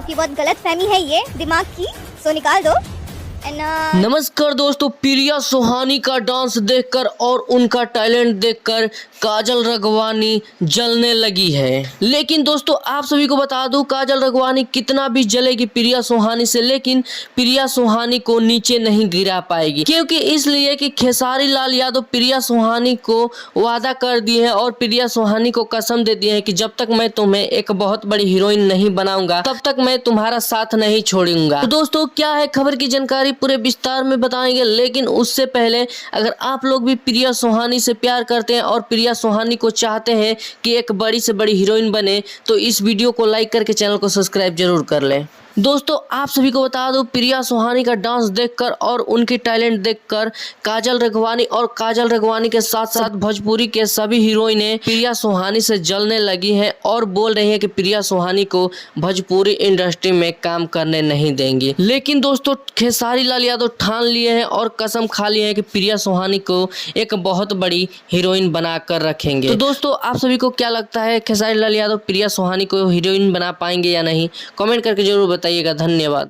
आपकी बहुत गलत फहमी है ये दिमाग की, सो निकाल दो। नमस्कार दोस्तों, प्रिया सुहानी का डांस देखकर और उनका टैलेंट देखकर काजल रघवानी जलने लगी है। लेकिन दोस्तों आप सभी को बता दूं, काजल रघवानी कितना भी जलेगी प्रिया सुहानी से, लेकिन प्रिया सुहानी को नीचे नहीं गिरा पाएगी। क्योंकि इसलिए कि खेसारी लाल यादव प्रिया सुहानी को वादा कर दिए हैं और प्रिया सुहानी को कसम दे दिए हैं कि जब तक मैं तुम्हें एक बहुत बड़ी हीरोइन नहीं बनाऊंगा तब तक मैं तुम्हारा साथ नहीं छोड़ूंगा। तो दोस्तों क्या है खबर की जानकारी पूरे विस्तार में बताएंगे, लेकिन उससे पहले अगर आप लोग भी प्रिया सुहानी से प्यार करते हैं और प्रिया सुहानी को चाहते हैं कि एक बड़ी से बड़ी हीरोइन बने, तो इस वीडियो को लाइक करके चैनल को सब्सक्राइब जरूर कर लें। दोस्तों आप सभी को बता दो, प्रिया सुहानी का डांस देखकर और उनकी टैलेंट देखकर काजल रघवानी और काजल रघवानी के साथ साथ भोजपुरी के सभी हीरोइनें प्रिया सुहानी से जलने लगी हैं और बोल रही हैं कि प्रिया सुहानी को भोजपुरी इंडस्ट्री में काम करने नहीं देंगी। लेकिन दोस्तों खेसारी लाल यादव ठान लिए हैं और कसम खा लिए हैं कि प्रिया सुहानी को एक बहुत बड़ी हीरोइन बनाकर रखेंगे। तो दोस्तों आप सभी को क्या लगता है, खेसारी लाल यादव प्रिया सुहानी को हीरोइन बना पाएंगे या नहीं? कमेंट करके जरूर बताइएगा। धन्यवाद।